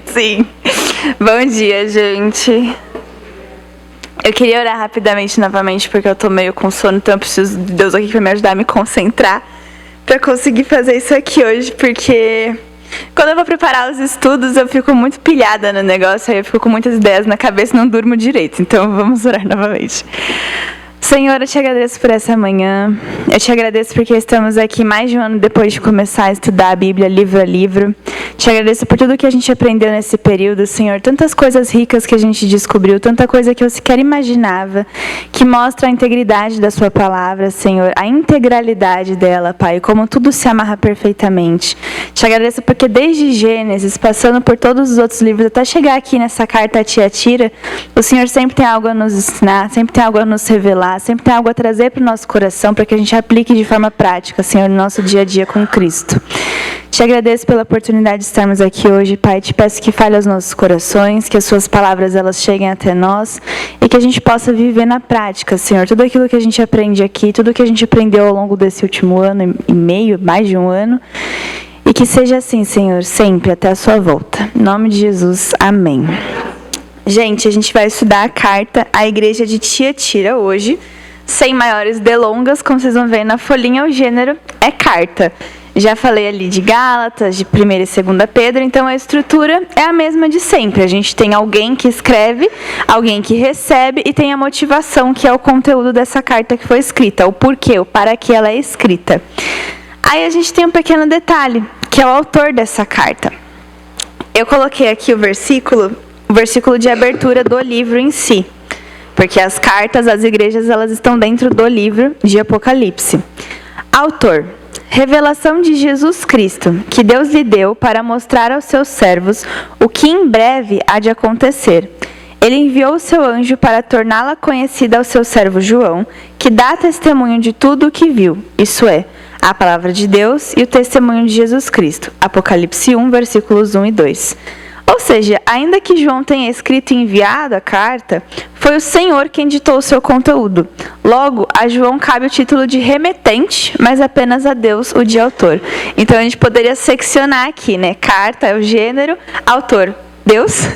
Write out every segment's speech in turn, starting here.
Sim. Bom dia, gente. Eu queria orar rapidamente novamente, porque eu tô meio com sono, então eu preciso de Deus aqui pra me ajudar a me concentrar pra conseguir fazer isso aqui hoje, porque quando eu vou preparar os estudos, eu fico muito pilhada no negócio, aí eu fico com muitas ideias na cabeça e não durmo direito. Então vamos orar novamente. Senhor, eu te agradeço por essa manhã. Eu te agradeço porque estamos aqui mais de um ano depois de começar a estudar a Bíblia livro a livro. Te agradeço por tudo que a gente aprendeu nesse período, Senhor. Tantas coisas ricas que a gente descobriu, tanta coisa que eu sequer imaginava, que mostra a integridade da sua palavra, Senhor. A integralidade dela, Pai, como tudo se amarra perfeitamente. Te agradeço porque desde Gênesis, passando por todos os outros livros, até chegar aqui nessa carta a Tiatira, o Senhor sempre tem algo a nos ensinar, sempre tem algo a nos revelar, sempre tem algo a trazer para o nosso coração, para que a gente aplique de forma prática, Senhor, no nosso dia a dia com Cristo. Te agradeço pela oportunidade de estarmos aqui hoje, Pai. Te peço que fale aos nossos corações, que as suas palavras elas cheguem até nós e que a gente possa viver na prática, Senhor. Tudo aquilo que a gente aprende aqui, tudo que a gente aprendeu ao longo desse último ano e meio, mais de um ano. E que seja assim, Senhor, sempre, até a sua volta. Em nome de Jesus, amém. Gente, a gente vai estudar a carta à igreja de Tiatira hoje, sem maiores delongas, como vocês vão ver na folhinha, o gênero é carta. Já falei ali de Gálatas, de 1 e 2 Pedro, então a estrutura é a mesma de sempre. A gente tem alguém que escreve, alguém que recebe e tem a motivação, que é o conteúdo dessa carta que foi escrita, o porquê, o para que ela é escrita. Aí a gente tem um pequeno detalhe, que é o autor dessa carta. Eu coloquei aqui o versículo de abertura do livro em si, porque as cartas às igrejas elas estão dentro do livro de Apocalipse. Autor: revelação de Jesus Cristo, que Deus lhe deu para mostrar aos seus servos o que em breve há de acontecer. Ele enviou o seu anjo para torná-la conhecida ao seu servo João, que dá testemunho de tudo o que viu, isso é, a palavra de Deus e o testemunho de Jesus Cristo. Apocalipse 1, versículos 1 e 2. Ou seja, ainda que João tenha escrito e enviado a carta, foi o Senhor quem ditou o seu conteúdo. Logo, a João cabe o título de remetente, mas apenas a Deus o de autor. Então a gente poderia seccionar aqui, né? Carta é o gênero, autor, Deus,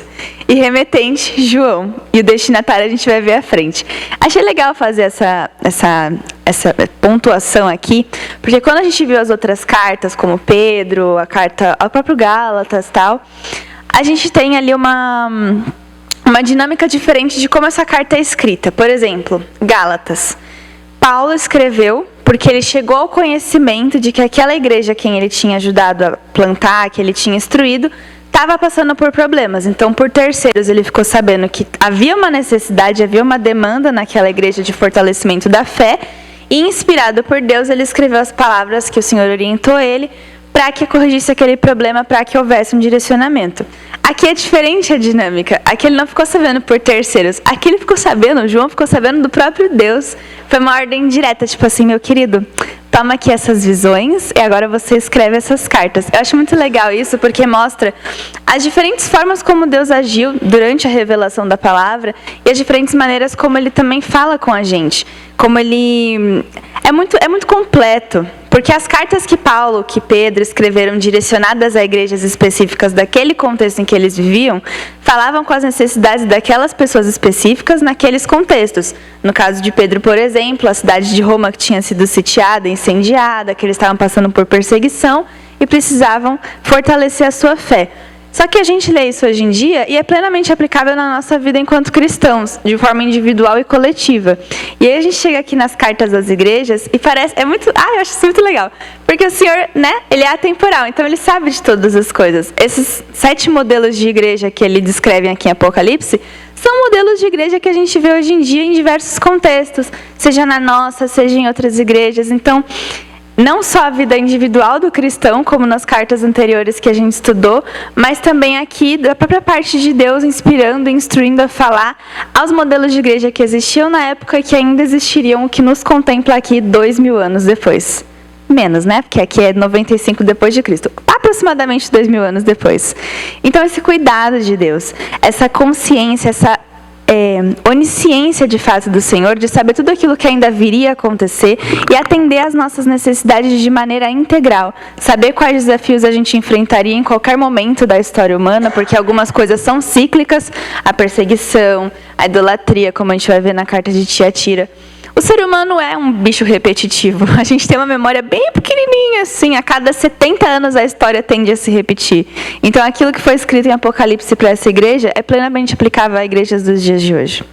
e remetente, João. E o destinatário a gente vai ver à frente. Achei legal fazer essa pontuação aqui, porque quando a gente viu as outras cartas, como Pedro, a carta ao próprio Gálatas e tal, a gente tem ali uma dinâmica diferente de como essa carta é escrita. Por exemplo, Gálatas. Paulo escreveu porque ele chegou ao conhecimento de que aquela igreja a quem ele tinha ajudado a plantar, que ele tinha instruído, estava passando por problemas. Então, por terceiros, ele ficou sabendo que havia uma necessidade, havia uma demanda naquela igreja de fortalecimento da fé, e inspirado por Deus, ele escreveu as palavras que o Senhor orientou ele para que corrigisse aquele problema, para que houvesse um direcionamento. Aqui é diferente a dinâmica. Aqui ele não ficou sabendo por terceiros. Aqui ele ficou sabendo, João ficou sabendo do próprio Deus. Foi uma ordem direta, tipo assim, meu querido, toma aqui essas visões e agora você escreve essas cartas. Eu acho muito legal isso, porque mostra as diferentes formas como Deus agiu durante a revelação da palavra e as diferentes maneiras como ele também fala com a gente. Como ele é muito completo, porque as cartas que Paulo, que Pedro escreveram direcionadas a igrejas específicas daquele contexto em que eles viviam, falavam com as necessidades daquelas pessoas específicas naqueles contextos. No caso de Pedro, por exemplo, a cidade de Roma que tinha sido sitiada, incendiada, que eles estavam passando por perseguição e precisavam fortalecer a sua fé. Só que a gente lê isso hoje em dia e é plenamente aplicável na nossa vida enquanto cristãos, de forma individual e coletiva. E aí a gente chega aqui nas cartas das igrejas e parece... eu acho isso muito legal. Porque o Senhor, né, ele é atemporal, então ele sabe de todas as coisas. Esses 7 modelos de igreja que ele descreve aqui em Apocalipse são modelos de igreja que a gente vê hoje em dia em diversos contextos, seja na nossa, seja em outras igrejas. Então, não só a vida individual do cristão, como nas cartas anteriores que a gente estudou, mas também aqui da própria parte de Deus inspirando e instruindo a falar aos modelos de igreja que existiam na época e que ainda existiriam, o que nos contempla aqui 2000 anos depois. Menos, né? Porque aqui é 95 depois de Cristo. Aproximadamente 2000 anos depois. Então, esse cuidado de Deus, essa consciência, essa onisciência de fato do Senhor, de saber tudo aquilo que ainda viria a acontecer e atender às nossas necessidades de maneira integral. Saber quais desafios a gente enfrentaria em qualquer momento da história humana, porque algumas coisas são cíclicas, a perseguição, a idolatria, como a gente vai ver na carta de Tiatira. O ser humano é um bicho repetitivo. A gente tem uma memória bem pequenininha, assim. A cada 70 anos a história tende a se repetir. Então, aquilo que foi escrito em Apocalipse para essa igreja é plenamente aplicável a igrejas dos dias de hoje.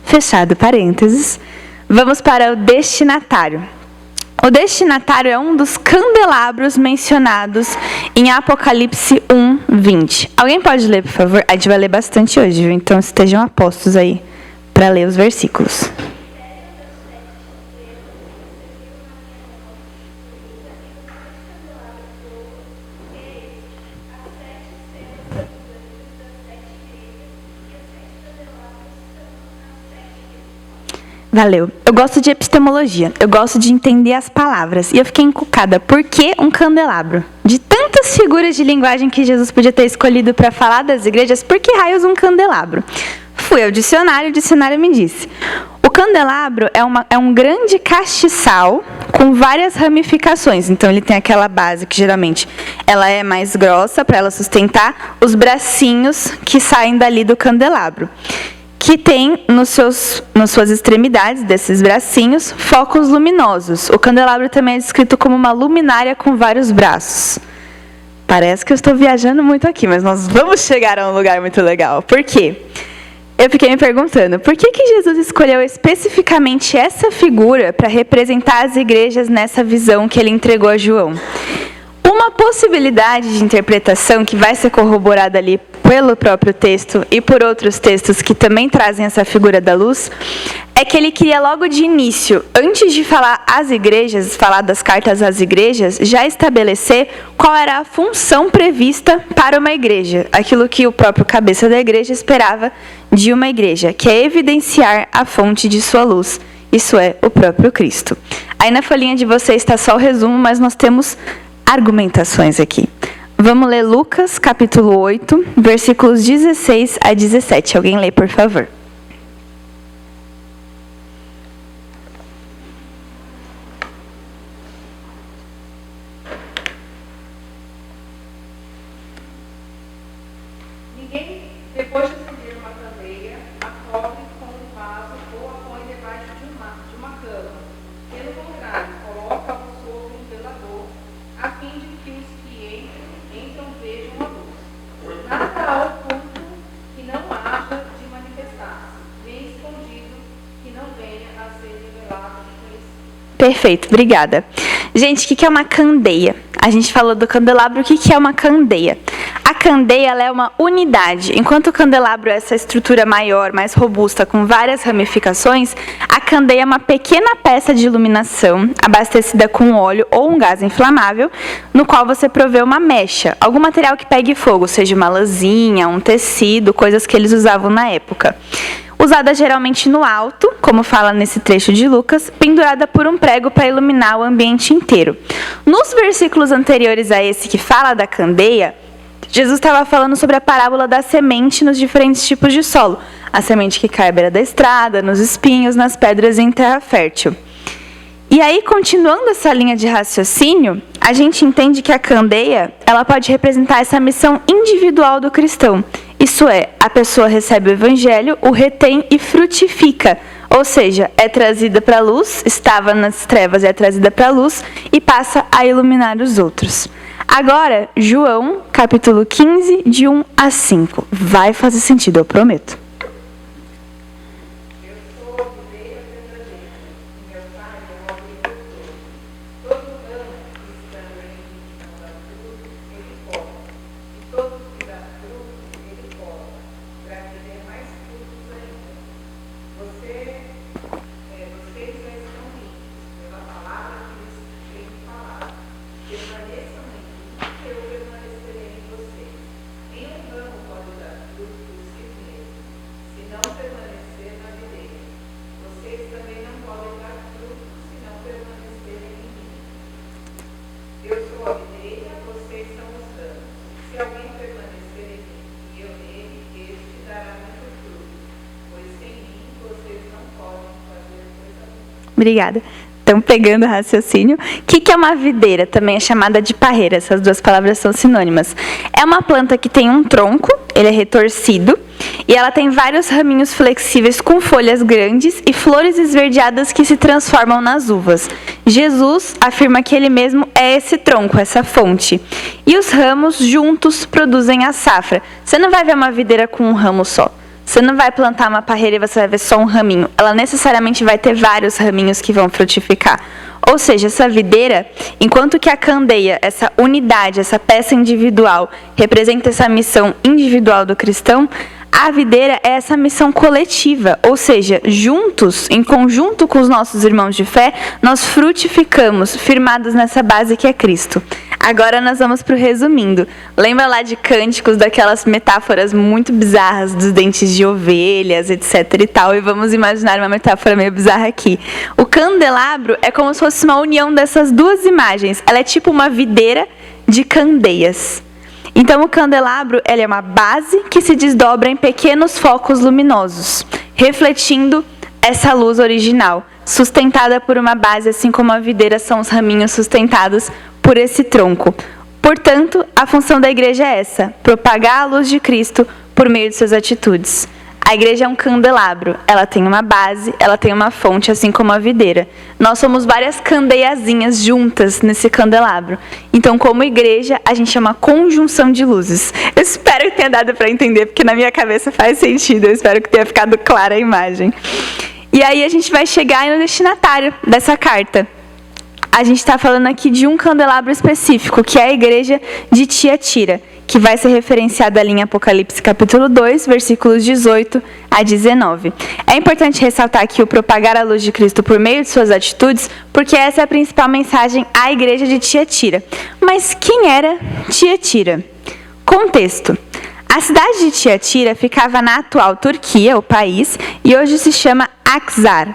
Fechado parênteses. Vamos para o destinatário. O destinatário é um dos candelabros mencionados em Apocalipse 1:20. Alguém pode ler, por favor? A gente vai ler bastante hoje, viu? Então estejam apostos aí para ler os versículos. Valeu. Eu gosto de epistemologia. Eu gosto de entender as palavras. E eu fiquei encucada. Por que um candelabro? De tantas figuras de linguagem que Jesus podia ter escolhido para falar das igrejas, por que raios um candelabro? Fui ao dicionário, o dicionário me disse. O candelabro é um grande castiçal com várias ramificações. Então, ele tem aquela base que, geralmente, ela é mais grossa para ela sustentar os bracinhos que saem dali do candelabro, que tem nas suas extremidades desses bracinhos focos luminosos. O candelabro também é descrito como uma luminária com vários braços. Parece que eu estou viajando muito aqui, mas nós vamos chegar a um lugar muito legal. Por quê? Eu fiquei me perguntando, por que Jesus escolheu especificamente essa figura para representar as igrejas nessa visão que ele entregou a João? Uma possibilidade de interpretação que vai ser corroborada ali pelo próprio texto e por outros textos que também trazem essa figura da luz, é que ele queria logo de início, antes de falar às igrejas, falar das cartas às igrejas, já estabelecer qual era a função prevista para uma igreja, aquilo que o próprio cabeça da igreja esperava de uma igreja, que é evidenciar a fonte de sua luz, isso é, o próprio Cristo. Aí na folhinha de vocês está só o resumo, mas nós temos argumentações aqui. Vamos ler Lucas, capítulo 8, versículos 16 a 17. Alguém lê, por favor. Ninguém, depois de acender uma candeia, a cobre com um vaso ou a põe debaixo de uma cama. Pelo contrário, coloca-o sobre um velador, a fim de que os que entram vejam a luz. Nada ao oculto que não haja de manifestar-se, nem escondido que não venha a ser revelado e conhecido. Perfeito, obrigada. Gente, o que é uma candeia? A gente falou do candelabro, o que é uma candeia? A candeia ela é uma unidade. Enquanto o candelabro é essa estrutura maior, mais robusta, com várias ramificações, a candeia é uma pequena peça de iluminação, abastecida com óleo ou um gás inflamável, no qual você provê uma mecha, algum material que pegue fogo, seja uma lãzinha, um tecido, coisas que eles usavam na época. Usada geralmente no alto, como fala nesse trecho de Lucas, pendurada por um prego para iluminar o ambiente inteiro. Nos versículos anteriores a esse que fala da candeia, Jesus estava falando sobre a parábola da semente nos diferentes tipos de solo. A semente que cai à beira da estrada, nos espinhos, nas pedras e em terra fértil. E aí, continuando essa linha de raciocínio, a gente entende que a candeia ela pode representar essa missão individual do cristão. Isso é, a pessoa recebe o evangelho, o retém e frutifica. Ou seja, é trazida para a luz, estava nas trevas e é trazida para a luz e passa a iluminar os outros. Agora, João, capítulo 15, de 1 a 5. Vai fazer sentido, eu prometo. Obrigada. Estão pegando o raciocínio. O que é uma videira? Também é chamada de parreira. Essas duas palavras são sinônimas. É uma planta que tem um tronco, ele é retorcido, e ela tem vários raminhos flexíveis com folhas grandes e flores esverdeadas que se transformam nas uvas. Jesus afirma que ele mesmo é esse tronco, essa fonte. E os ramos juntos produzem a safra. Você não vai ver uma videira com um ramo só. Você não vai plantar uma parreira e você vai ver só um raminho. Ela necessariamente vai ter vários raminhos que vão frutificar. Ou seja, essa videira, enquanto que a candeia, essa unidade, essa peça individual, representa essa missão individual do cristão, a videira é essa missão coletiva. Ou seja, juntos, em conjunto com os nossos irmãos de fé, nós frutificamos, firmados nessa base que é Cristo. Agora nós vamos para o resumindo. Lembra lá de Cânticos, daquelas metáforas muito bizarras dos dentes de ovelhas, etc e tal. E vamos imaginar uma metáfora meio bizarra aqui. O candelabro é como se fosse uma união dessas duas imagens. Ela é tipo uma videira de candeias. Então o candelabro, ele é uma base que se desdobra em pequenos focos luminosos, refletindo essa luz original, sustentada por uma base, assim como a videira são os raminhos sustentados por esse tronco. Portanto, a função da igreja é essa: propagar a luz de Cristo por meio de suas atitudes. A igreja é um candelabro, ela tem uma base, ela tem uma fonte, assim como a videira. Nós somos várias candeiazinhas juntas nesse candelabro. Então, como igreja, a gente é uma conjunção de luzes. Eu espero que tenha dado para entender, porque na minha cabeça faz sentido. Eu espero que tenha ficado clara a imagem. E aí a gente vai chegar no destinatário dessa carta. A gente está falando aqui de um candelabro específico, que é a igreja de Tiatira, que vai ser referenciada ali em Apocalipse capítulo 2, versículos 18 a 19. É importante ressaltar aqui o propagar a luz de Cristo por meio de suas atitudes, porque essa é a principal mensagem à igreja de Tiatira. Mas quem era Tiatira? Contexto. A cidade de Tiatira ficava na atual Turquia, o país, e hoje se chama Aksar.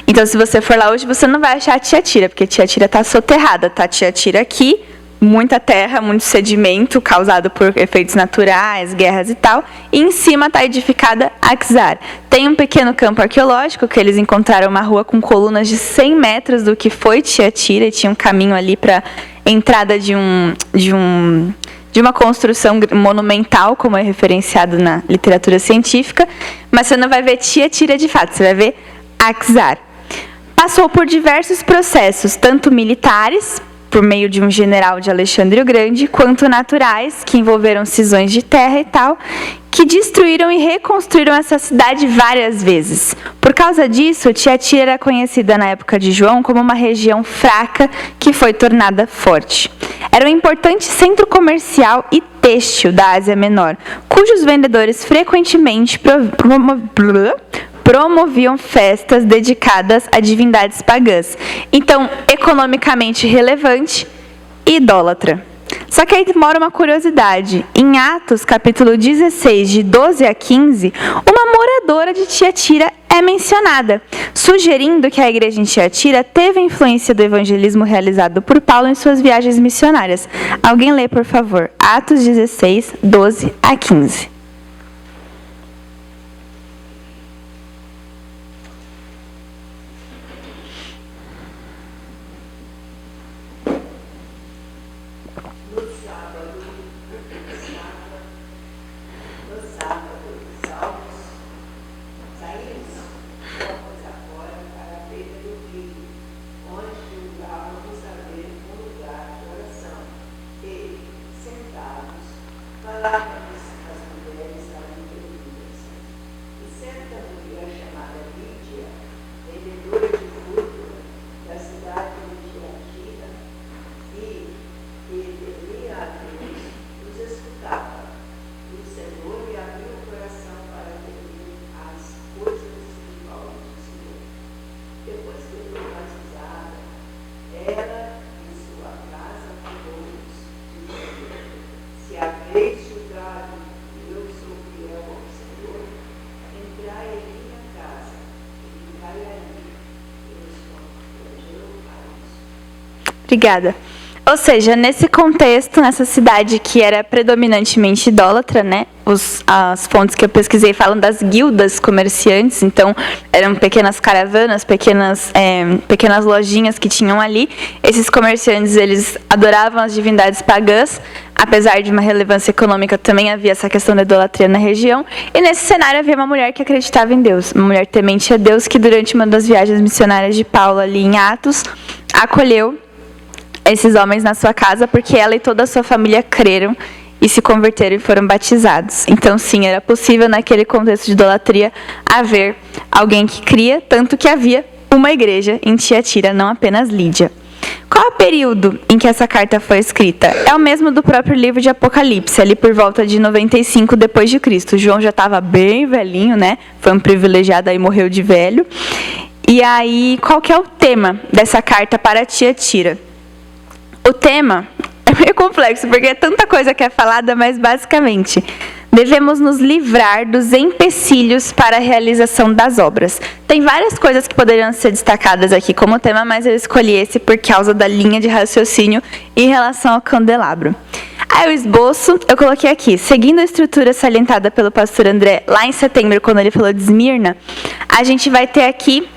Então, se você for lá hoje, você não vai achar Tiatira, porque Tiatira está soterrada, tá? Tiatira aqui, muita terra, muito sedimento causado por efeitos naturais, guerras e tal. E em cima está edificada Aksar. Tem um pequeno campo arqueológico que eles encontraram uma rua com colunas de 100 metros do que foi Tiatira. E tinha um caminho ali para entrada de uma construção monumental, como é referenciado na literatura científica. Mas você não vai ver Tiatira de fato, você vai ver Aksar. Passou por diversos processos, tanto militares, por meio de um general de Alexandre o Grande, quanto naturais, que envolveram cisões de terra e tal, que destruíram e reconstruíram essa cidade várias vezes. Por causa disso, Tiatira era conhecida na época de João como uma região fraca que foi tornada forte. Era um importante centro comercial e têxtil da Ásia Menor, cujos vendedores frequentemente promoviam festas dedicadas a divindades pagãs. Então, economicamente relevante e idólatra. Só que aí mora uma curiosidade. Em Atos, capítulo 16, de 12 a 15, uma moradora de Tiatira é mencionada, sugerindo que a igreja em Tiatira teve a influência do evangelismo realizado por Paulo em suas viagens missionárias. Alguém lê, por favor, Atos 16, 12 a 15. Obrigada. Ou seja, nesse contexto, nessa cidade que era predominantemente idólatra, né? As fontes que eu pesquisei falam das guildas comerciantes, então eram pequenas caravanas, pequenas lojinhas que tinham ali. Esses comerciantes, eles adoravam as divindades pagãs, apesar de uma relevância econômica, também havia essa questão da idolatria na região. E nesse cenário havia uma mulher que acreditava em Deus, uma mulher temente a Deus, que durante uma das viagens missionárias de Paulo ali em Atos, acolheu esses homens na sua casa, porque ela e toda a sua família creram e se converteram e foram batizados. Então, sim, era possível, naquele contexto de idolatria, haver alguém que cria, tanto que havia uma igreja em Tiatira, não apenas Lídia. Qual é o período em que essa carta foi escrita? É o mesmo do próprio livro de Apocalipse, ali por volta de 95 depois de Cristo. João já estava bem velhinho, né? Foi um privilegiado e morreu de velho. E aí, qual que é o tema dessa carta para Tiatira? O tema é meio complexo, porque é tanta coisa que é falada, mas basicamente, devemos nos livrar dos empecilhos para a realização das obras. Tem várias coisas que poderiam ser destacadas aqui como tema, mas eu escolhi esse por causa da linha de raciocínio em relação ao candelabro. Aí o esboço, eu coloquei aqui, seguindo a estrutura salientada pelo pastor André lá em setembro, quando ele falou de Esmirna, a gente vai ter aqui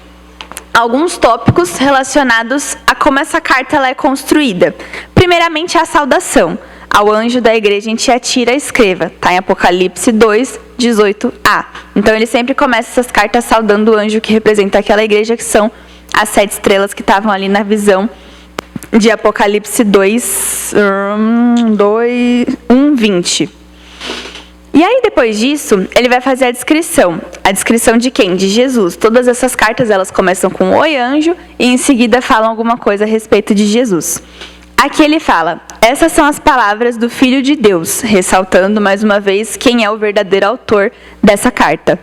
alguns tópicos relacionados a como essa carta ela é construída. Primeiramente, a saudação. Ao anjo da igreja em Tiatira, escreva. Está em Apocalipse 2, 18a. Então, ele sempre começa essas cartas saudando o anjo que representa aquela igreja, que são as 7 estrelas que estavam ali na visão de Apocalipse 2, 20. E aí, depois disso, ele vai fazer a descrição. A descrição de quem? De Jesus. Todas essas cartas, elas começam com Oi, anjo, e em seguida falam alguma coisa a respeito de Jesus. Aqui ele fala, essas são as palavras do Filho de Deus, ressaltando mais uma vez quem é o verdadeiro autor dessa carta.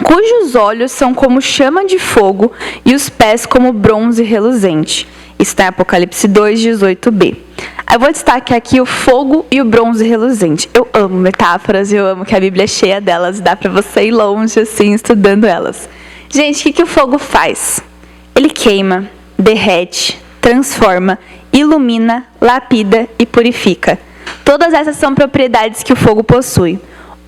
Cujos olhos são como chama de fogo e os pés como bronze reluzente. Isso está em Apocalipse 2, 18b. Eu vou destacar aqui o fogo e o bronze reluzente. Eu amo metáforas, eu amo que a Bíblia é cheia delas. Dá para você ir longe, assim, estudando elas. Gente, o que o fogo faz? Ele queima, derrete, transforma, ilumina, lapida e purifica. Todas essas são propriedades que o fogo possui.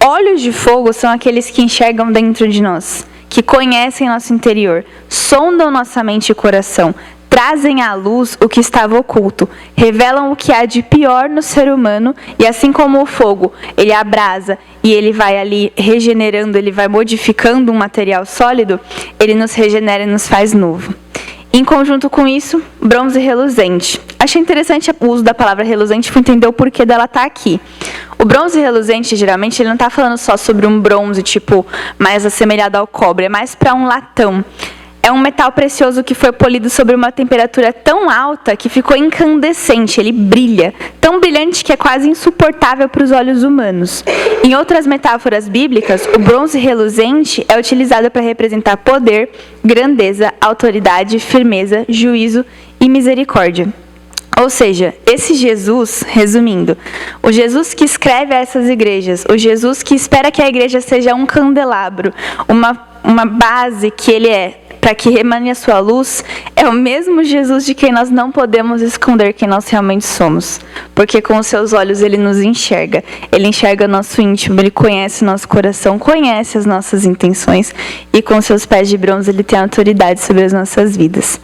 Olhos de fogo são aqueles que enxergam dentro de nós, que conhecem nosso interior, sondam nossa mente e coração, trazem à luz o que estava oculto, revelam o que há de pior no ser humano, e assim como o fogo, ele abrasa e ele vai ali regenerando, ele vai modificando um material sólido, ele nos regenera e nos faz novo. Em conjunto com isso, bronze reluzente. Achei interessante o uso da palavra reluzente para entender o porquê dela estar aqui. O bronze reluzente, geralmente, ele não está falando só sobre um bronze, tipo, mais assemelhado ao cobre, é mais para um latão. É um metal precioso que foi polido sobre uma temperatura tão alta que ficou incandescente, ele brilha. Tão brilhante que é quase insuportável para os olhos humanos. Em outras metáforas bíblicas, o bronze reluzente é utilizado para representar poder, grandeza, autoridade, firmeza, juízo e misericórdia. Ou seja, esse Jesus, resumindo, o Jesus que escreve a essas igrejas, o Jesus que espera que a igreja seja um candelabro, uma base que ele é, para que emane a sua luz, é o mesmo Jesus de quem nós não podemos esconder quem nós realmente somos. Porque com os seus olhos ele nos enxerga. Ele enxerga nosso íntimo, ele conhece nosso coração, conhece as nossas intenções. E com seus pés de bronze ele tem autoridade sobre as nossas vidas.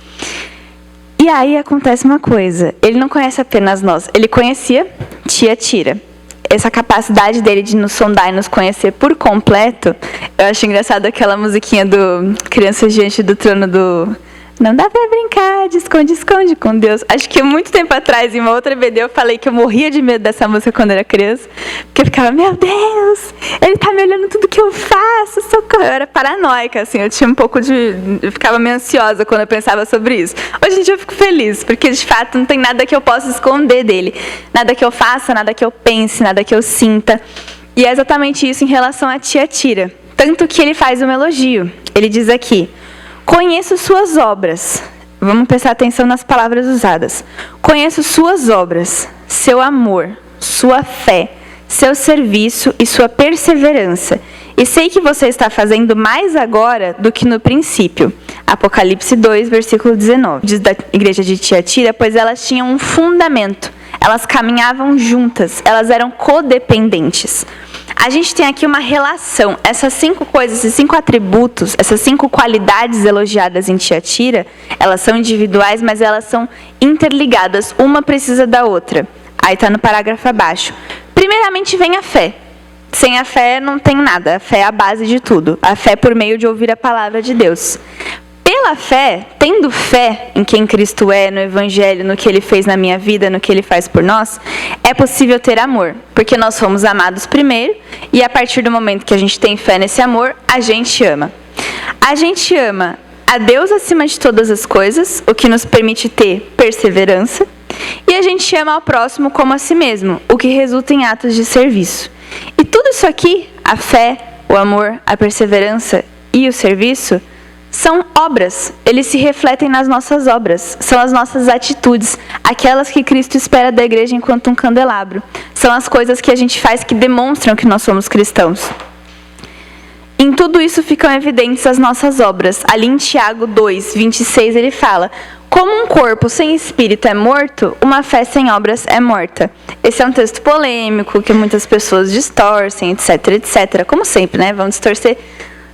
E aí acontece uma coisa. Ele não conhece apenas nós. Ele conhecia Tiatira. Essa capacidade dele de nos sondar e nos conhecer por completo, eu acho engraçado aquela musiquinha do Crianças Diante do Trono do... Não dá pra brincar de esconde-esconde com Deus. Acho que muito tempo atrás, em uma outra EBD, eu falei que eu morria de medo dessa música quando era criança. Porque eu ficava, meu Deus, ele tá me olhando tudo que eu faço, socorro. Eu era paranoica, assim, eu tinha um pouco de... Eu ficava meio ansiosa quando eu pensava sobre isso. Hoje em dia eu fico feliz, porque de fato não tem nada que eu possa esconder dele. Nada que eu faça, nada que eu pense, nada que eu sinta. E é exatamente isso em relação a Tiatira. Tanto que ele faz um elogio. Ele diz aqui... Conheço suas obras. Vamos prestar atenção nas palavras usadas. Conheço suas obras, seu amor, sua fé, seu serviço e sua perseverança. E sei que você está fazendo mais agora do que no princípio. Apocalipse 2, versículo 19. Diz da igreja de Tiatira, pois elas tinham um fundamento. Elas caminhavam juntas, elas eram codependentes. A gente tem aqui uma relação. Essas 5 coisas, esses 5 atributos, essas 5 qualidades elogiadas em Tiatira, elas são individuais, mas elas são interligadas. Uma precisa da outra. Aí está no parágrafo abaixo. Primeiramente vem a fé. Sem a fé não tem nada. A fé é a base de tudo. A fé por meio de ouvir a palavra de Deus. Pela fé, tendo fé em quem Cristo é, no Evangelho, no que Ele fez na minha vida, no que Ele faz por nós, é possível ter amor. Porque nós fomos amados primeiro, e a partir do momento que a gente tem fé nesse amor, a gente ama. A gente ama a Deus acima de todas as coisas, o que nos permite ter perseverança, e a gente ama ao próximo como a si mesmo, o que resulta em atos de serviço. E tudo isso aqui, a fé, o amor, a perseverança e o serviço, são obras, eles se refletem nas nossas obras, são as nossas atitudes, aquelas que Cristo espera da igreja enquanto um candelabro. São as coisas que a gente faz que demonstram que nós somos cristãos. Em tudo isso ficam evidentes as nossas obras. Ali em Tiago 2, 26, ele fala: como um corpo sem espírito é morto, uma fé sem obras é morta. Esse é um texto polêmico, que muitas pessoas distorcem, etc, etc. Como sempre, né? Vão distorcer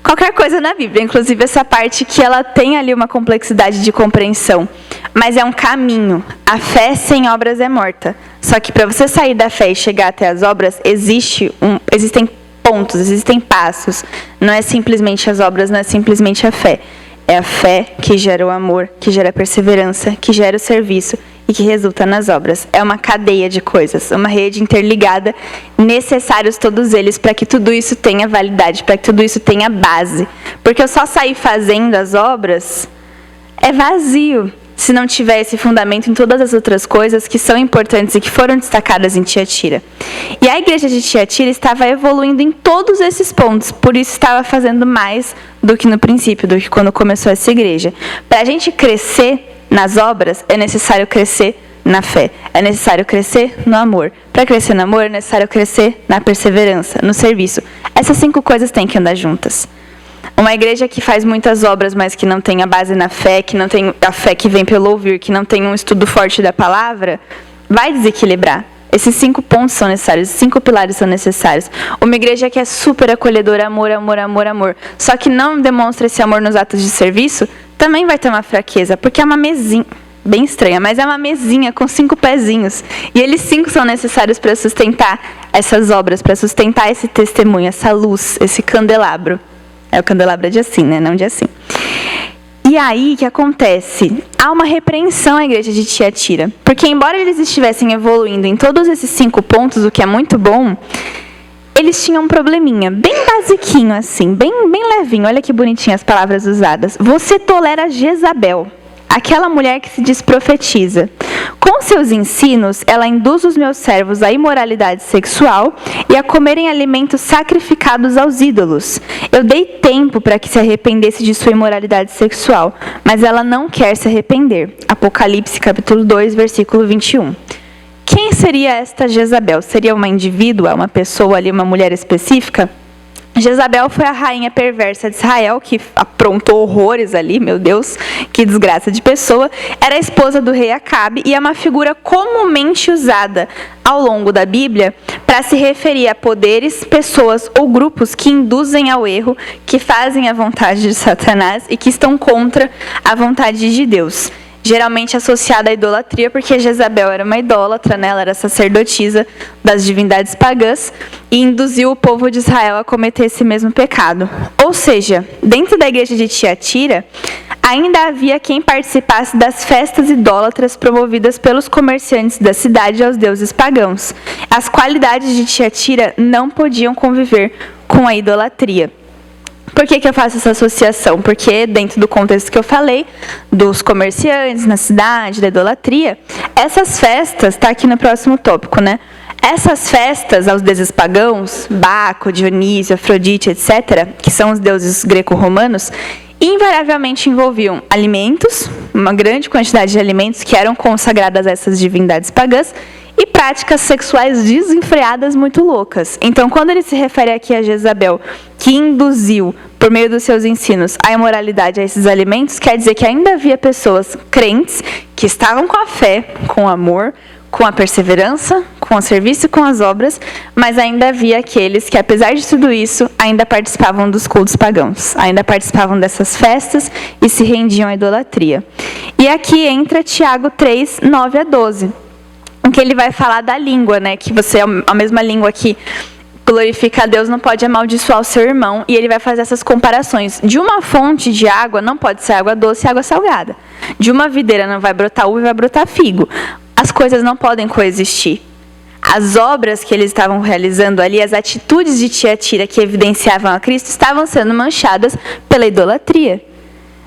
qualquer coisa na Bíblia, inclusive essa parte que ela tem ali uma complexidade de compreensão. Mas é um caminho. A fé sem obras é morta. Só que para você sair da fé e chegar até as obras, existem pontos, existem passos. Não é simplesmente as obras, não é simplesmente a fé. É a fé que gera o amor, que gera a perseverança, que gera o serviço e que resulta nas obras. É uma cadeia de coisas, uma rede interligada, necessários todos eles para que tudo isso tenha validade, para que tudo isso tenha base. Porque eu só sair fazendo as obras é vazio se não tiver esse fundamento em todas as outras coisas que são importantes e que foram destacadas em Tiatira. E a igreja de Tiatira estava evoluindo em todos esses pontos, por isso estava fazendo mais do que no princípio, do que quando começou essa igreja. Para a gente crescer nas obras, é necessário crescer na fé, é necessário crescer no amor. Para crescer no amor, é necessário crescer na perseverança, no serviço. Essas 5 coisas têm que andar juntas. Uma igreja que faz muitas obras, mas que não tem a base na fé, que não tem a fé que vem pelo ouvir, que não tem um estudo forte da palavra, vai desequilibrar. Esses 5 pontos são necessários, esses 5 pilares são necessários. Uma igreja que é super acolhedora, amor, amor, amor, amor, só que não demonstra esse amor nos atos de serviço, também vai ter uma fraqueza, porque é uma mesinha, bem estranha, mas é uma mesinha com 5 pezinhos. E eles 5 são necessários para sustentar essas obras, para sustentar esse testemunho, essa luz, esse candelabro. É o candelabro de assim, né? Não de assim. E aí, o que acontece? Há uma repreensão à igreja de Tiatira. Porque, embora eles estivessem evoluindo em todos esses 5 pontos, o que é muito bom, eles tinham um probleminha, bem basiquinho assim, bem levinho. Olha que bonitinhas as palavras usadas. Você tolera Jezabel, aquela mulher que se diz profetiza. Com seus ensinos, ela induz os meus servos à imoralidade sexual e a comerem alimentos sacrificados aos ídolos. Eu dei tempo para que se arrependesse de sua imoralidade sexual, mas ela não quer se arrepender. Apocalipse capítulo 2, versículo 21. Quem seria esta Jezabel? Seria uma indivídua, uma pessoa ali, uma mulher específica? Jezabel foi a rainha perversa de Israel, que aprontou horrores ali, meu Deus, que desgraça de pessoa. Era a esposa do rei Acabe e é uma figura comumente usada ao longo da Bíblia para se referir a poderes, pessoas ou grupos que induzem ao erro, que fazem a vontade de Satanás e que estão contra a vontade de Deus. Geralmente associada à idolatria, porque Jezabel era uma idólatra, né? Ela era sacerdotisa das divindades pagãs e induziu o povo de Israel a cometer esse mesmo pecado. Ou seja, dentro da igreja de Tiatira, ainda havia quem participasse das festas idólatras promovidas pelos comerciantes da cidade aos deuses pagãos. As qualidades de Tiatira não podiam conviver com a idolatria. Por que eu faço essa associação? Porque dentro do contexto que eu falei, dos comerciantes na cidade, da idolatria, essas festas, está aqui no próximo tópico, né? Essas festas aos deuses pagãos, Baco, Dionísio, Afrodite, etc., que são os deuses greco-romanos, invariavelmente envolviam alimentos, uma grande quantidade de alimentos que eram consagradas a essas divindades pagãs, e práticas sexuais desenfreadas muito loucas. Então, quando ele se refere aqui a Jezabel, que induziu, por meio dos seus ensinos, a imoralidade a esses alimentos, quer dizer que ainda havia pessoas crentes que estavam com a fé, com o amor, com a perseverança, com o serviço e com as obras, mas ainda havia aqueles que, apesar de tudo isso, ainda participavam dos cultos pagãos, ainda participavam dessas festas e se rendiam à idolatria. E aqui entra Tiago 3, 9 a 12, em que ele vai falar da língua, né? Que você, a mesma língua que glorifica a Deus, não pode amaldiçoar o seu irmão, e ele vai fazer essas comparações. De uma fonte de água não pode ser água doce e água salgada. De uma videira não vai brotar uva e vai brotar figo. As coisas não podem coexistir. As obras que eles estavam realizando ali, as atitudes de Tiatira que evidenciavam a Cristo, estavam sendo manchadas pela idolatria.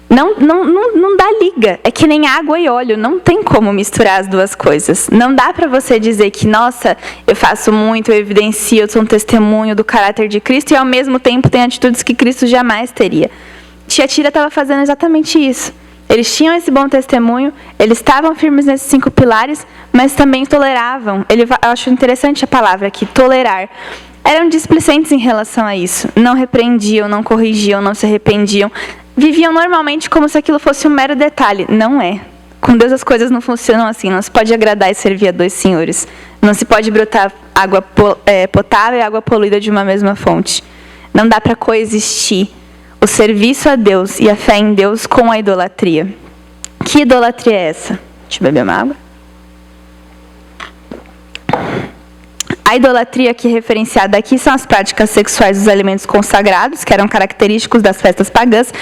Não dá liga. É que nem água e óleo. Não tem como misturar as duas coisas. Não dá para você dizer que, nossa, eu faço muito, eu evidencio, eu sou um testemunho do caráter de Cristo e ao mesmo tempo tem atitudes que Cristo jamais teria. Tiatira estava fazendo exatamente isso. Eles tinham esse bom testemunho, eles estavam firmes nesses 5 pilares, mas também toleravam. Eu acho interessante a palavra aqui, tolerar. Eram displicentes em relação a isso. Não repreendiam, não corrigiam, não se arrependiam. Viviam normalmente como se aquilo fosse um mero detalhe. Não é. Com Deus as coisas não funcionam assim. Não se pode agradar e servir a 2 senhores. Não se pode brotar água potável e água poluída de uma mesma fonte. Não dá para coexistir o serviço a Deus e a fé em Deus com a idolatria. Que idolatria é essa? Deixa eu beber uma água. A idolatria aqui referenciada aqui são as práticas sexuais dos alimentos consagrados, que eram característicos das festas pagãs.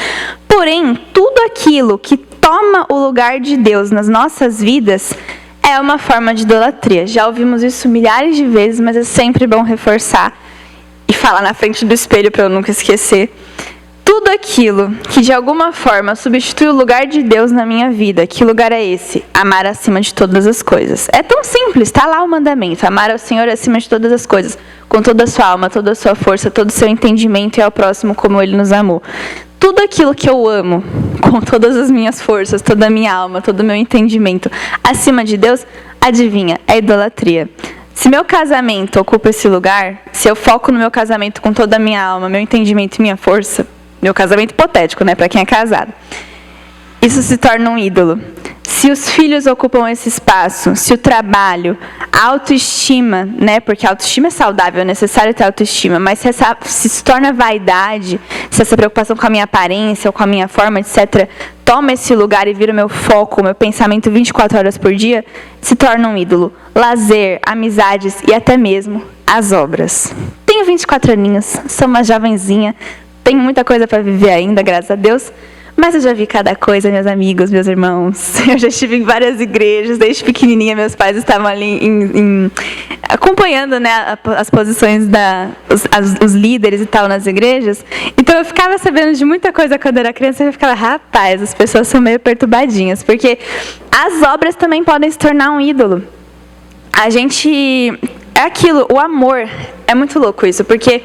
Porém, tudo aquilo que toma o lugar de Deus nas nossas vidas é uma forma de idolatria. Já ouvimos isso milhares de vezes, mas é sempre bom reforçar e falar na frente do espelho para eu nunca esquecer. Tudo aquilo que de alguma forma substitui o lugar de Deus na minha vida, que lugar é esse? Amar acima de todas as coisas. É tão simples, está lá o mandamento, amar ao Senhor acima de todas as coisas, com toda a sua alma, toda a sua força, todo o seu entendimento e ao próximo como Ele nos amou. Tudo aquilo que eu amo, com todas as minhas forças, toda a minha alma, todo o meu entendimento, acima de Deus, adivinha, é idolatria. Se meu casamento ocupa esse lugar, se eu foco no meu casamento com toda a minha alma, meu entendimento e minha força, meu casamento hipotético, né, para quem é casado, isso se torna um ídolo. Se os filhos ocupam esse espaço, se o trabalho, a autoestima, né, porque a autoestima é saudável, é necessário ter autoestima, mas se torna vaidade, se essa preocupação com a minha aparência ou com a minha forma, etc., toma esse lugar e vira o meu foco, o meu pensamento 24 horas por dia, se torna um ídolo. Lazer, amizades e até mesmo as obras. Tenho 24 aninhos, sou uma jovenzinha, tenho muita coisa para viver ainda, graças a Deus. Mas eu já vi cada coisa, meus amigos, meus irmãos. Eu já estive em várias igrejas, desde pequenininha meus pais estavam ali acompanhando, né, as posições os líderes e tal nas igrejas. Então eu ficava sabendo de muita coisa quando era criança e eu ficava, rapaz, as pessoas são meio perturbadinhas. Porque as obras também podem se tornar um ídolo. É aquilo, o amor, é muito louco isso, porque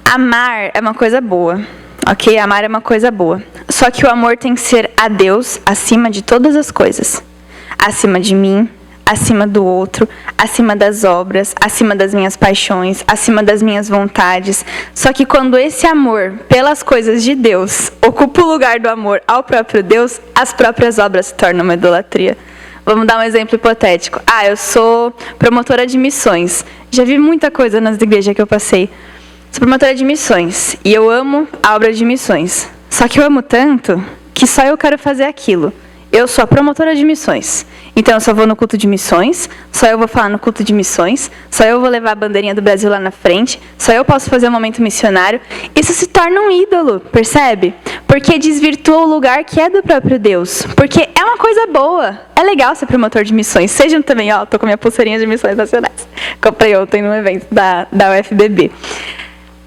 amar é uma coisa boa. Ok? Amar é uma coisa boa. Só que o amor tem que ser a Deus acima de todas as coisas. Acima de mim, acima do outro, acima das obras, acima das minhas paixões, acima das minhas vontades. Só que quando esse amor pelas coisas de Deus ocupa o lugar do amor ao próprio Deus, as próprias obras se tornam uma idolatria. Vamos dar um exemplo hipotético. Eu sou promotora de missões. Já vi muita coisa nas igrejas que eu passei. Sou promotora de missões e eu amo a obra de missões. Só que eu amo tanto que só eu quero fazer aquilo. Eu sou a promotora de missões. Então eu só vou no culto de missões, só eu vou falar no culto de missões, só eu vou levar a bandeirinha do Brasil lá na frente, só eu posso fazer um momento missionário. Isso se torna um ídolo, percebe? Porque desvirtua o lugar que é do próprio Deus. Porque é uma coisa boa. É legal ser promotor de missões. Sejam também, tô com minha pulseirinha de missões nacionais. Comprei ontem num evento da UFBB.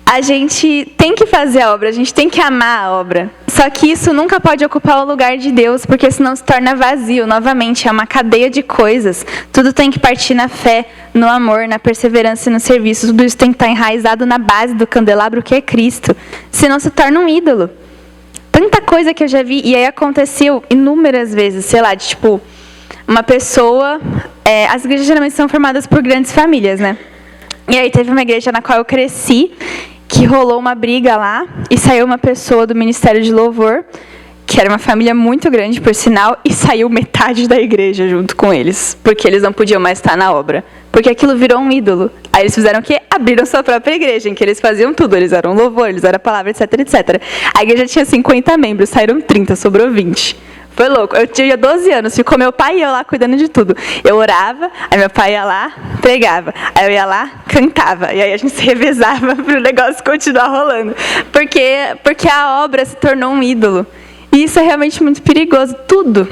A gente tem que fazer a obra, a gente tem que amar a obra. Só que isso nunca pode ocupar o lugar de Deus, porque senão se torna vazio. Novamente, é uma cadeia de coisas. Tudo tem que partir na fé, no amor, na perseverança e no serviço. Tudo isso tem que estar enraizado na base do candelabro que é Cristo. Senão se torna um ídolo. Tanta coisa que eu já vi, e aí aconteceu inúmeras vezes, sei lá, de tipo... uma pessoa... as igrejas geralmente são formadas por grandes famílias, né? E aí teve uma igreja na qual eu cresci, que rolou uma briga lá, e saiu uma pessoa do Ministério de Louvor, que era uma família muito grande, por sinal, e saiu metade da igreja junto com eles, porque eles não podiam mais estar na obra. Porque aquilo virou um ídolo. Aí eles fizeram o quê? Abriram sua própria igreja, em que eles faziam tudo. Eles eram louvor, eles eram a palavra, etc, etc. A igreja tinha 50 membros, saíram 30, sobrou 20. Foi louco. Eu tinha 12 anos, ficou meu pai e eu lá cuidando de tudo. Eu orava, aí meu pai ia lá, pregava. Aí eu ia lá, cantava. E aí a gente se revezava para o negócio continuar rolando. Porque a obra se tornou um ídolo. E isso é realmente muito perigoso. Tudo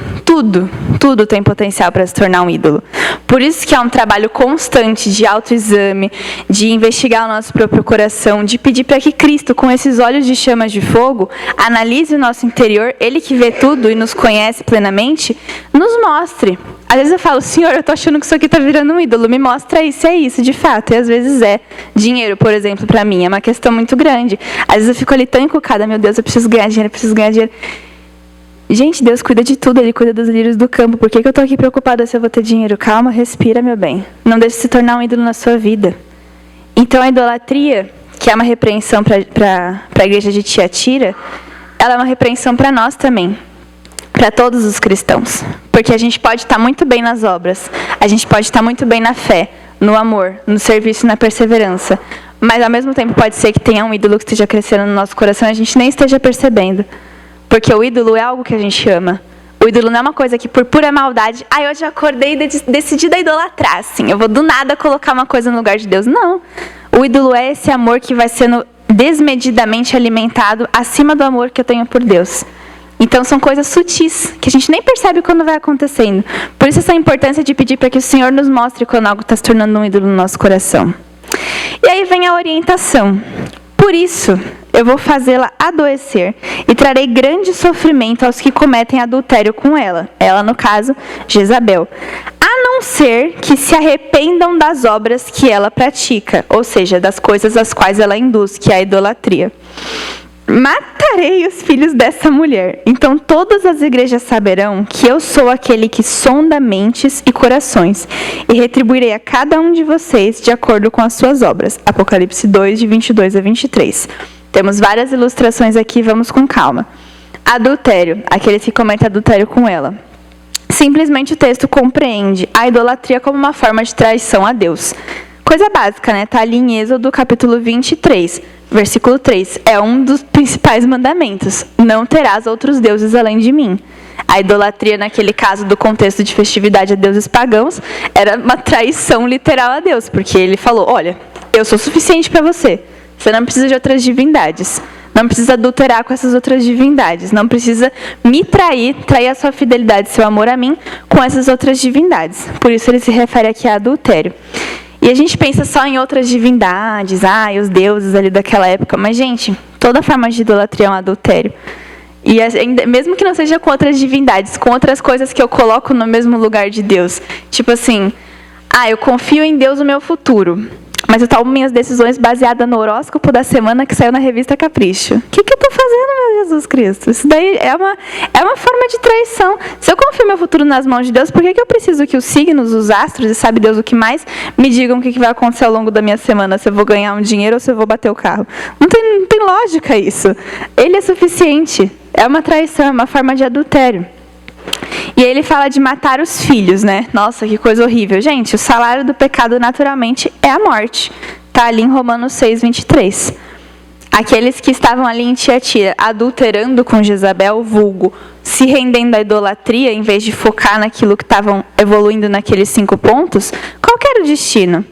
tem potencial para se tornar um ídolo. Por isso que é um trabalho constante de autoexame, de investigar o nosso próprio coração, de pedir para que Cristo, com esses olhos de chamas de fogo, analise o nosso interior, Ele que vê tudo e nos conhece plenamente, nos mostre. Às vezes eu falo, Senhor, eu tô achando que isso aqui tá virando um ídolo, me mostra isso, é isso, de fato. E às vezes é. Dinheiro, por exemplo, para mim, é uma questão muito grande. Às vezes eu fico ali tão encucada, meu Deus, eu preciso ganhar dinheiro, Gente, Deus cuida de tudo, Ele cuida dos lírios do campo. Por que eu tô aqui preocupada se eu vou ter dinheiro? Calma, respira, meu bem. Não deixe se tornar um ídolo na sua vida. Então a idolatria, que é uma repreensão para a igreja de Tiatira, ela é uma repreensão para nós também. Para todos os cristãos. Porque a gente pode estar muito bem nas obras. A gente pode estar muito bem na fé, no amor, no serviço e na perseverança. Mas ao mesmo tempo pode ser que tenha um ídolo que esteja crescendo no nosso coração e a gente nem esteja percebendo. Porque o ídolo é algo que a gente ama. O ídolo não é uma coisa que por pura maldade, hoje eu acordei e decidi idolatrar, assim, eu vou do nada colocar uma coisa no lugar de Deus. Não. O ídolo é esse amor que vai sendo desmedidamente alimentado acima do amor que eu tenho por Deus. Então são coisas sutis, que a gente nem percebe quando vai acontecendo. Por isso essa importância de pedir para que o Senhor nos mostre quando algo está se tornando um ídolo no nosso coração. E aí vem a orientação. Por isso, eu vou fazê-la adoecer e trarei grande sofrimento aos que cometem adultério com ela. Ela, no caso, Jezabel. A não ser que se arrependam das obras que ela pratica, ou seja, das coisas às quais ela induz, que é a idolatria. Matarei os filhos dessa mulher. Então todas as igrejas saberão que eu sou aquele que sonda mentes e corações, e retribuirei a cada um de vocês de acordo com as suas obras. Apocalipse 2, de 22 a 23. Temos várias ilustrações aqui, vamos com calma. Adultério, aquele que comete adultério com ela. Simplesmente o texto compreende a idolatria como uma forma de traição a Deus. Coisa básica, né? Está ali em Êxodo, capítulo 23, versículo 3. É um dos principais mandamentos. Não terás outros deuses além de mim. A idolatria, naquele caso do contexto de festividade a deuses pagãos, era uma traição literal a Deus. Porque ele falou, olha, eu sou suficiente para você. Você não precisa de outras divindades. Não precisa adulterar com essas outras divindades. Não precisa me trair a sua fidelidade, seu amor a mim, com essas outras divindades. Por isso ele se refere aqui a adultério. E a gente pensa só em outras divindades, os deuses ali daquela época. Mas, gente, toda forma de idolatria é um adultério. E mesmo que não seja com outras divindades, com outras coisas que eu coloco no mesmo lugar de Deus. Tipo assim, eu confio em Deus no meu futuro. Mas eu tomo minhas decisões baseadas no horóscopo da semana que saiu na revista Capricho. O que eu estou fazendo, meu Jesus Cristo? Isso daí é uma forma de traição. Se eu confio meu futuro nas mãos de Deus, por que eu preciso que os signos, os astros e sabe Deus o que mais, me digam o que vai acontecer ao longo da minha semana? Se eu vou ganhar um dinheiro ou se eu vou bater o carro? Não tem lógica isso. Ele é suficiente. É uma traição, é uma forma de adultério. E aí ele fala de matar os filhos, né? Nossa, que coisa horrível. Gente, o salário do pecado naturalmente é a morte. Está ali em Romanos 6, 23. Aqueles que estavam ali em Tiatira, adulterando com Jezabel, vulgo, se rendendo à idolatria, em vez de focar naquilo que estavam evoluindo naqueles 5 pontos, qual que era o destino?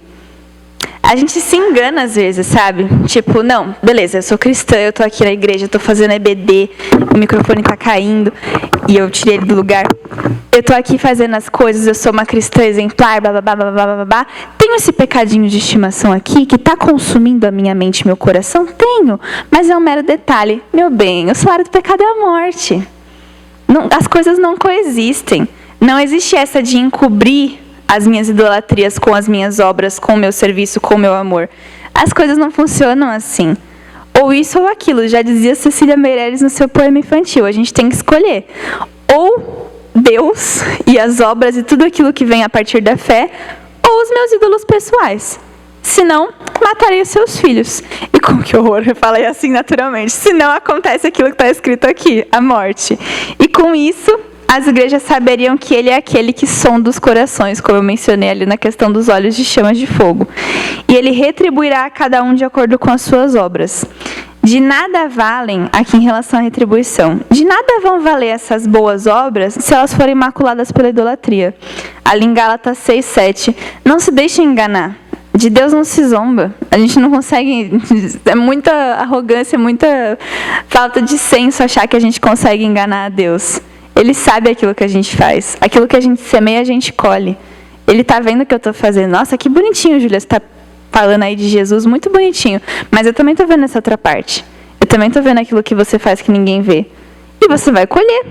A gente se engana às vezes, sabe? Tipo, não, beleza, eu sou cristã, eu tô aqui na igreja, eu tô fazendo EBD, o microfone tá caindo e eu tirei ele do lugar. Eu tô aqui fazendo as coisas, eu sou uma cristã exemplar, blá, blá, blá, blá, blá, blá, blá. Tenho esse pecadinho de estimação aqui que tá consumindo a minha mente e meu coração? Tenho, mas é um mero detalhe. Meu bem, o salário do pecado é a morte. Não, as coisas não coexistem. Não existe essa de encobrir as minhas idolatrias com as minhas obras, com o meu serviço, com o meu amor. As coisas não funcionam assim. Ou isso ou aquilo, já dizia Cecília Meirelles no seu poema infantil. A gente tem que escolher. Ou Deus e as obras e tudo aquilo que vem a partir da fé, ou os meus ídolos pessoais. Senão, matarei os seus filhos. E com que horror, eu falei assim naturalmente. Senão acontece aquilo que está escrito aqui, a morte. E com isso, as igrejas saberiam que ele é aquele que sonda os corações, como eu mencionei ali na questão dos olhos de chamas de fogo. E ele retribuirá a cada um de acordo com as suas obras. De nada valem, aqui em relação à retribuição, de nada vão valer essas boas obras se elas forem maculadas pela idolatria. Ali em Gálatas 6:7, não se deixem enganar. De Deus não se zomba. A gente não consegue... É muita arrogância, muita falta de senso achar que a gente consegue enganar a Deus. Ele sabe aquilo que a gente faz. Aquilo que a gente semeia, a gente colhe. Ele está vendo o que eu estou fazendo. Nossa, que bonitinho, Júlia, você está falando aí de Jesus, muito bonitinho. Mas eu também estou vendo essa outra parte. Eu também estou vendo aquilo que você faz que ninguém vê. E você vai colher.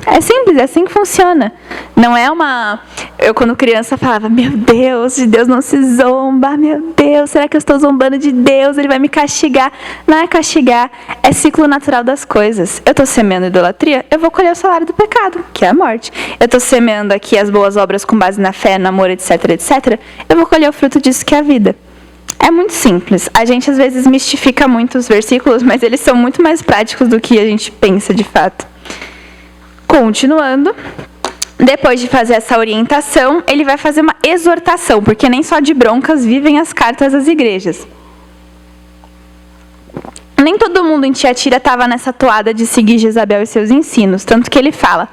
É simples, é assim que funciona. Não é uma... Eu, quando criança, falava, meu Deus, de Deus não se zomba. Meu Deus, será que eu estou zombando de Deus? Ele vai me castigar. Não é castigar, é ciclo natural das coisas. Eu estou semeando idolatria, eu vou colher o salário do pecado, que é a morte. Eu estou semeando aqui as boas obras com base na fé, no amor, etc, etc. Eu vou colher o fruto disso, que é a vida. É muito simples. A gente, às vezes, mistifica muito os versículos, mas eles são muito mais práticos do que a gente pensa, de fato. Continuando, depois de fazer essa orientação, ele vai fazer uma exortação, porque nem só de broncas vivem as cartas às igrejas. Nem todo mundo em Tiatira estava nessa toada de seguir Jezabel e seus ensinos, tanto que ele fala: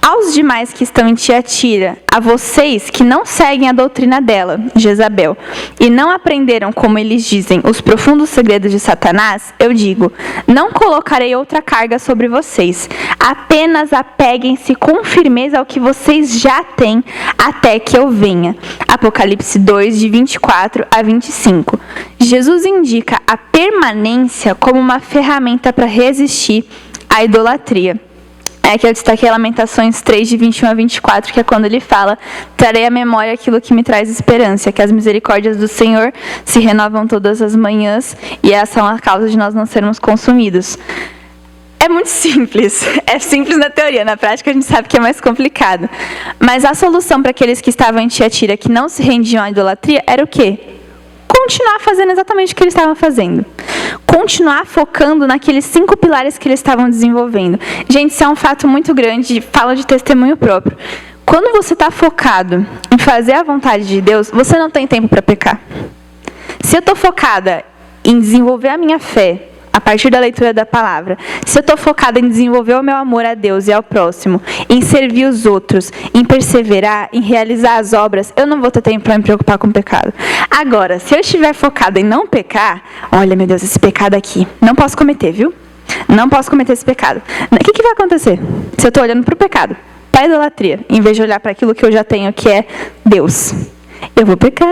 aos demais que estão em Tiatira, a vocês que não seguem a doutrina dela, Jezabel, e não aprenderam, como eles dizem, os profundos segredos de Satanás, eu digo, não colocarei outra carga sobre vocês. Apenas apeguem-se com firmeza ao que vocês já têm, até que eu venha. Apocalipse 2, de 24 a 25. Jesus indica a permanência como uma ferramenta para resistir à idolatria. É que eu destaquei Lamentações 3, de 21 a 24, que é quando ele fala: trarei à memória aquilo que me traz esperança, que as misericórdias do Senhor se renovam todas as manhãs, e essa é a causa de nós não sermos consumidos. É muito simples, é simples na teoria, na prática a gente sabe que é mais complicado. Mas a solução para aqueles que estavam em Tiatira, que não se rendiam à idolatria, era o quê? Continuar fazendo exatamente o que eles estavam fazendo. Continuar focando naqueles 5 pilares que eles estavam desenvolvendo. Gente, isso é um fato muito grande, falo de testemunho próprio. Quando você está focado em fazer a vontade de Deus, você não tem tempo para pecar. Se eu estou focada em desenvolver a minha fé, a partir da leitura da palavra, se eu estou focada em desenvolver o meu amor a Deus e ao próximo, em servir os outros, em perseverar, em realizar as obras, eu não vou ter tempo para me preocupar com o pecado. Agora, se eu estiver focada em não pecar, olha, meu Deus, esse pecado aqui, não posso cometer, viu? Não posso cometer esse pecado. O que vai acontecer se eu estou olhando para o pecado, para a idolatria, em vez de olhar para aquilo que eu já tenho, que é Deus? Eu vou pecar,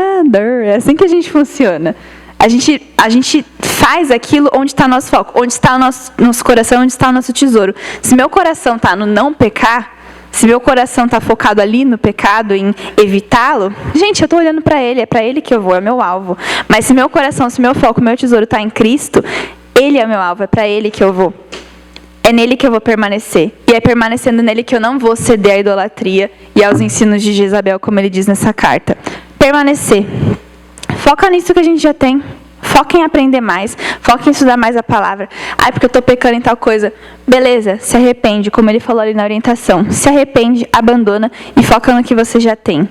é assim que a gente funciona. A gente faz aquilo onde está o nosso foco, onde está o nosso coração, onde está o nosso tesouro. Se meu coração está no não pecar, se meu coração está focado ali no pecado, em evitá-lo, gente, eu estou olhando para Ele, é para Ele que eu vou, é meu alvo. Mas se meu coração, se meu foco, meu tesouro está em Cristo, Ele é meu alvo, é para Ele que eu vou. É nele que eu vou permanecer. E é permanecendo nele que eu não vou ceder à idolatria e aos ensinos de Jezabel, como ele diz nessa carta. Permanecer. Foca nisso que a gente já tem. Foca em aprender mais. Foca em estudar mais a palavra. Ai, porque eu estou pecando em tal coisa. Beleza, se arrepende, como ele falou ali na orientação. Se arrepende, abandona e foca no que você já tem.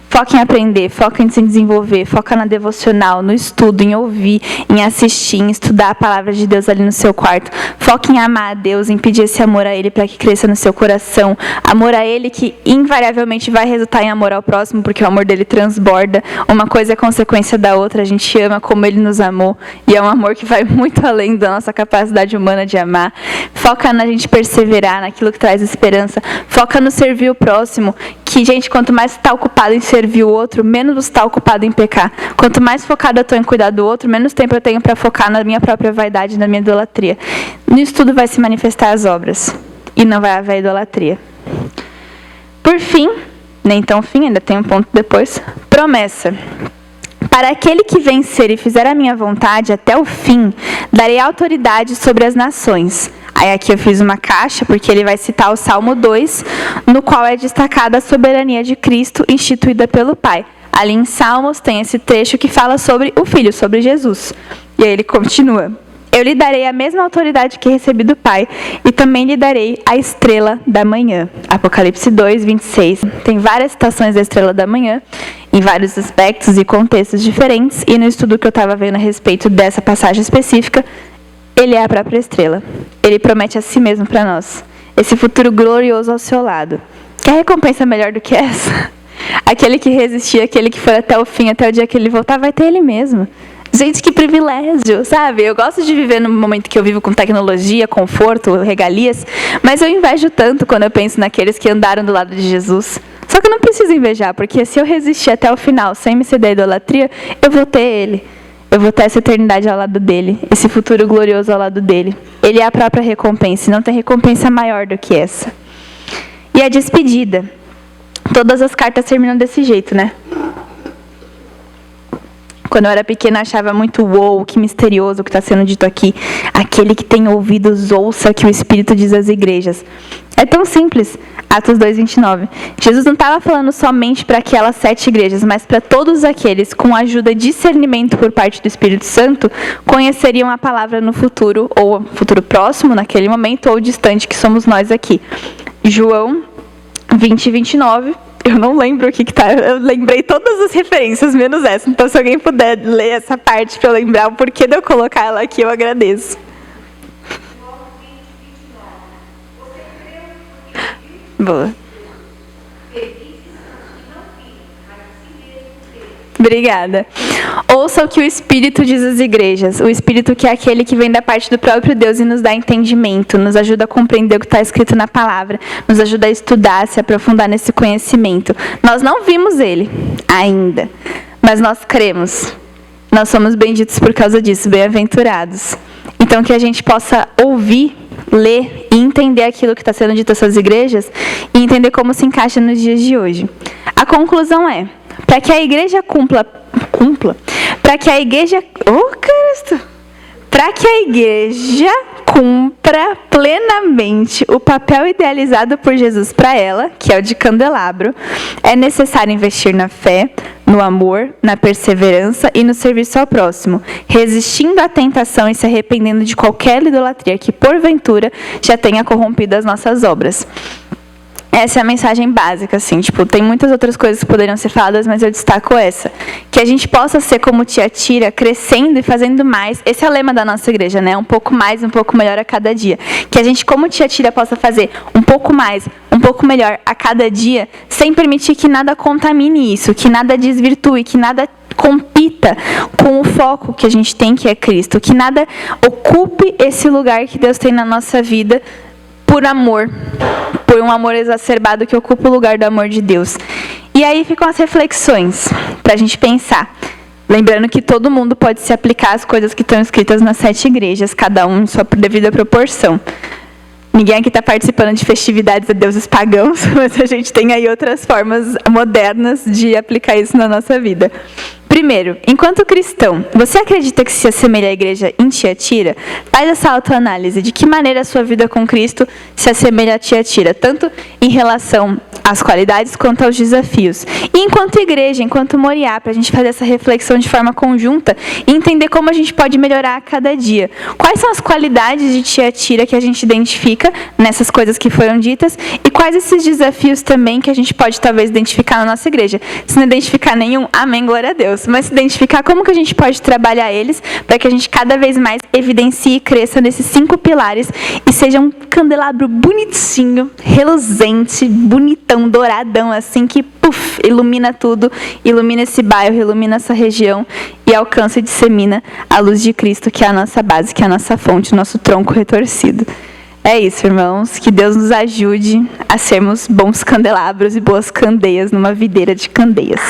Foca em aprender, foca em se desenvolver, foca na devocional, no estudo, em ouvir, em assistir, em estudar a palavra de Deus ali no seu quarto. Foca em amar a Deus, em pedir esse amor a Ele para que cresça no seu coração. Amor a Ele que invariavelmente vai resultar em amor ao próximo, porque o amor dele transborda. Uma coisa é consequência da outra, a gente ama como Ele nos amou. E é um amor que vai muito além da nossa capacidade humana de amar. Foca na gente perseverar, naquilo que traz esperança. Foca no servir o próximo, que, gente, quanto mais você está ocupado em servir o outro, menos você está ocupado em pecar. Quanto mais focado eu estou em cuidar do outro, menos tempo eu tenho para focar na minha própria vaidade, na minha idolatria. Nisso tudo vai se manifestar as obras. E não vai haver idolatria. Por fim, nem tão fim, ainda tem um ponto depois, promessa. Para aquele que vencer e fizer a minha vontade até o fim, darei autoridade sobre as nações. Aí aqui eu fiz uma caixa, porque ele vai citar o Salmo 2, no qual é destacada a soberania de Cristo instituída pelo Pai. Ali em Salmos tem esse trecho que fala sobre o Filho, sobre Jesus. E aí ele continua: eu lhe darei a mesma autoridade que recebi do Pai, e também lhe darei a estrela da manhã. Apocalipse 2, 26. Tem várias citações da estrela da manhã, em vários aspectos e contextos diferentes, e no estudo que eu estava vendo a respeito dessa passagem específica, ele é a própria estrela. Ele promete a si mesmo para nós esse futuro glorioso ao seu lado. Quer recompensa melhor do que essa? Aquele que resistir, aquele que for até o fim, até o dia que ele voltar, vai ter ele mesmo. Gente, que privilégio, sabe? Eu gosto de viver no momento que eu vivo com tecnologia, conforto, regalias, mas eu invejo tanto quando eu penso naqueles que andaram do lado de Jesus. Só que eu não preciso invejar, porque se eu resistir até o final, sem me ceder à idolatria, eu vou ter ele. Eu vou ter essa eternidade ao lado dele, esse futuro glorioso ao lado dele. Ele é a própria recompensa, e não tem recompensa maior do que essa. E a despedida. Todas as cartas terminam desse jeito, né? Quando eu era pequena, eu achava muito uou, que misterioso o que está sendo dito aqui. Aquele que tem ouvidos, ouça que o Espírito diz às igrejas. É tão simples. Atos 2, 29. Jesus não estava falando somente para aquelas 7 igrejas, mas para todos aqueles, com ajuda e discernimento por parte do Espírito Santo, conheceriam a palavra no futuro, ou futuro próximo, naquele momento, ou distante, que somos nós aqui. João 20, 29. Eu não lembro o que está. Eu lembrei todas as referências, menos essa. Então, se alguém puder ler essa parte para eu lembrar o porquê de eu colocar ela aqui, eu agradeço. Boa. Obrigada. Ouça o que o Espírito diz às igrejas. O Espírito que é aquele que vem da parte do próprio Deus e nos dá entendimento, nos ajuda a compreender o que está escrito na palavra, nos ajuda a estudar, a se aprofundar nesse conhecimento. Nós não vimos ele ainda, mas nós cremos. Nós somos benditos por causa disso, bem-aventurados. Então, que a gente possa ouvir, ler e entender aquilo que está sendo dito a essas igrejas e entender como se encaixa nos dias de hoje. A conclusão é: para que a igreja cumpra, para que a igreja, para que a igreja cumpra plenamente o papel idealizado por Jesus para ela, que é o de candelabro, é necessário investir na fé, no amor, na perseverança e no serviço ao próximo, resistindo à tentação e se arrependendo de qualquer idolatria que, porventura, já tenha corrompido as nossas obras. Essa é a mensagem básica, assim, tem muitas outras coisas que poderiam ser faladas, mas eu destaco essa. Que a gente possa ser como Tiatira, crescendo e fazendo mais. Esse é o lema da nossa igreja, né? Um pouco mais, um pouco melhor a cada dia. Que a gente, como Tiatira, possa fazer um pouco mais, um pouco melhor a cada dia, sem permitir que nada contamine isso, que nada desvirtue, que nada compita com o foco que a gente tem, que é Cristo. Que nada ocupe esse lugar que Deus tem na nossa vida, por amor, por um amor exacerbado que ocupa o lugar do amor de Deus. E aí ficam as reflexões para a gente pensar. Lembrando que todo mundo pode se aplicar às coisas que estão escritas nas 7 igrejas, cada um em sua devida proporção. Ninguém aqui está participando de festividades a deuses pagãos, mas a gente tem aí outras formas modernas de aplicar isso na nossa vida. Primeiro, enquanto cristão, você acredita que se assemelha à igreja em Tiatira? Faz essa autoanálise. De que maneira a sua vida com Cristo se assemelha a Tiatira? Tanto em relação às qualidades quanto aos desafios. E enquanto igreja, enquanto Moriá, para a gente fazer essa reflexão de forma conjunta e entender como a gente pode melhorar a cada dia. Quais são as qualidades de Tiatira que a gente identifica nessas coisas que foram ditas? E quais esses desafios também que a gente pode talvez identificar na nossa igreja? Se não identificar nenhum, amém, glória a Deus. Mas se identificar como que a gente pode trabalhar eles para que a gente cada vez mais evidencie e cresça nesses 5 pilares e seja um candelabro bonitinho, reluzente, bonitão, douradão, assim que ilumina tudo, ilumina esse bairro, ilumina essa região e alcança e dissemina a luz de Cristo, que é a nossa base, que é a nossa fonte, o nosso tronco retorcido. É isso, irmãos. Que Deus nos ajude a sermos bons candelabros e boas candeias numa videira de candeias.